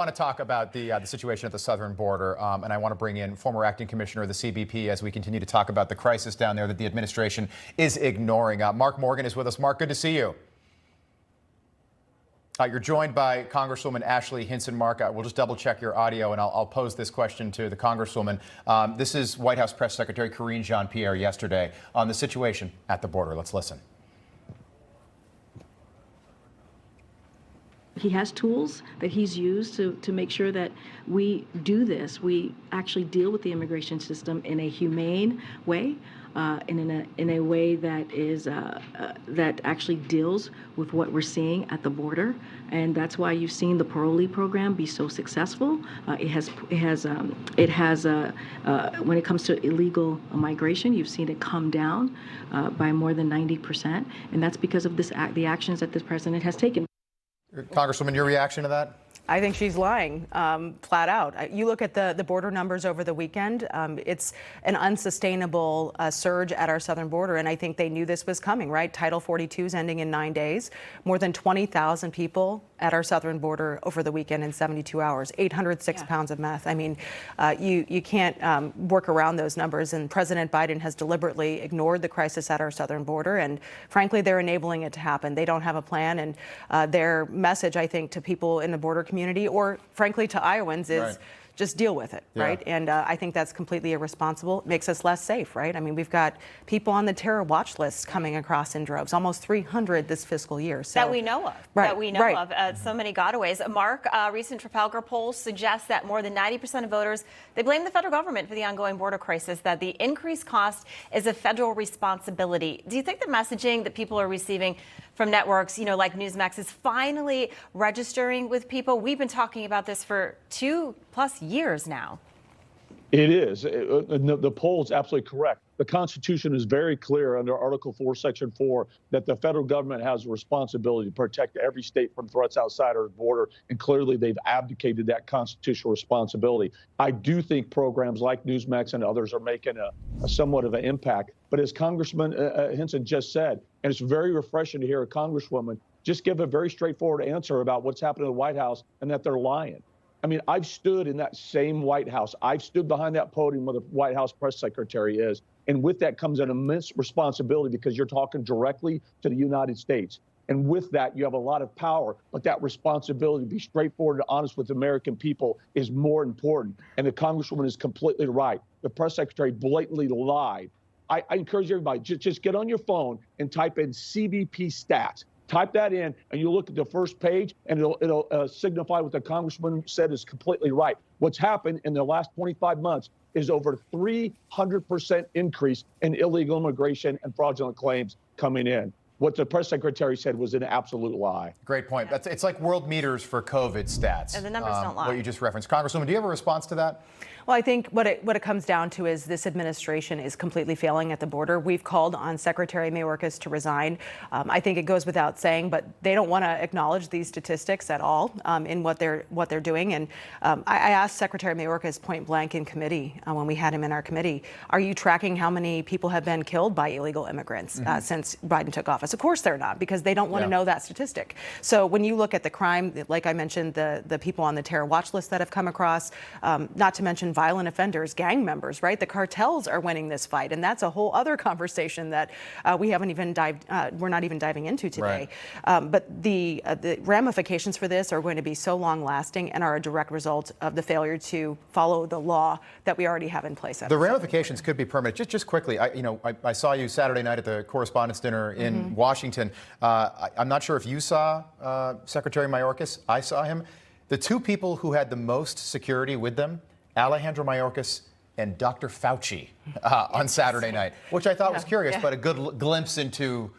I want to talk about the situation at the southern border, and I want to bring in former acting commissioner of the CBP as we continue to talk about the crisis down there that the administration is ignoring. Mark Morgan is with us. Mark, good to see you. You're joined by Congresswoman Ashley Hinson. Mark, we'll just double check your audio, and I'll pose this question to the Congresswoman. This is White House Press Secretary Karine Jean-Pierre yesterday on the situation at the border. Let's listen. He has tools that he's used to make sure that we do this. We actually deal with the immigration system in a humane way, and in a way that is that actually deals with what we're seeing at the border. And that's why you've seen the parolee program be so successful. When it comes to illegal migration, you've seen it come down by more than 90%, and that's because of the actions that this president has taken. Congresswoman, your reaction to that? I think she's lying, flat out. You look at the border numbers over the weekend, it's an unsustainable surge at our southern border, and I think they knew this was coming, right? Title 42 is ending in 9 days. More than 20,000 people at our southern border over the weekend in 72 hours, 806 pounds of meth. I mean, you can't work around those numbers, and President Biden has deliberately ignored the crisis at our southern border, and frankly, they're enabling it to happen. They don't have a plan, and their message, I think, to people in the border community, or frankly to Iowans, is just deal with it, right? And I think that's completely irresponsible. It makes us less safe, right? I mean, we've got people on the terror watch list coming across in droves, almost 300 this fiscal year. So, that we know of. That we know of. So many gotaways. Mark, recent Trafalgar polls suggest that more than 90% of voters, they blame the federal government for the ongoing border crisis, that the increased cost is a federal responsibility. Do you think the messaging that people are receiving from networks, like Newsmax, is finally registering with people? We've been talking about this for 2+ years now. It is. The poll is absolutely correct. The Constitution is very clear under Article 4, Section 4, that the federal government has a responsibility to protect every state from threats outside our border, and clearly they've abdicated that constitutional responsibility. I do think programs like Newsmax and others are making a somewhat of an impact. But as Congressman Hinson just said, and it's very refreshing to hear a Congresswoman just give a very straightforward answer about what's happening in the White House and that they're lying. I mean, I've stood in that same White House. I've stood behind that podium where the White House press secretary is. And with that comes an immense responsibility, because you're talking directly to the United States. And with that, you have a lot of power. But that responsibility to be straightforward and honest with the American people is more important. And the Congresswoman is completely right. The press secretary blatantly lied. I encourage everybody, just get on your phone and type in CBP stats. Type that in, and you look at the first page, and it'll signify what the Congressman said is completely right. What's happened in the last 25 months is over 300% increase in illegal immigration and fraudulent claims coming in. What the press secretary said was an absolute lie. Great point. It's like world meters for COVID stats. And the numbers don't lie. What you just referenced. Congresswoman, do you have a response to that? Well, I think what it comes down to is this administration is completely failing at the border. We've called on Secretary Mayorkas to resign. I think it goes without saying, but they don't want to acknowledge these statistics at all in what they're doing. And I asked Secretary Mayorkas point blank in committee when we had him in our committee, are you tracking how many people have been killed by illegal immigrants since Biden took office? Of course they're not, because they don't want to know that statistic. So when you look at the crime, like I mentioned, the people on the terror watch list that have come across, not to mention violent offenders, gang members, right? The cartels are winning this fight, and that's a whole other conversation that we're not even diving into today. But the ramifications for this are going to be so long-lasting and are a direct result of the failure to follow the law that we already have in place. The ramifications could be permanent. Just quickly, I saw you Saturday night at the Correspondents' Dinner in Washington. I'm not sure if you saw Secretary Mayorkas. I saw him. The two people who had the most security with them, Alejandro Mayorkas and Dr. Fauci on Saturday night, which I thought was curious, but a good glimpse into,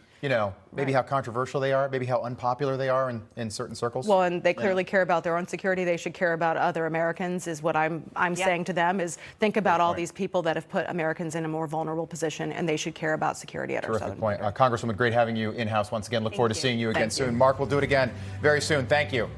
maybe how controversial they are, maybe how unpopular they are in certain circles. Well, and they clearly care about their own security. They should care about other Americans, is what I'm saying to them, is think about all these people that have put Americans in a more vulnerable position, and they should care about security at our southern border. Terrific point. Congresswoman, great having you in-house once again. Look forward to seeing you again soon. Mark, we'll do it again very soon. Thank you.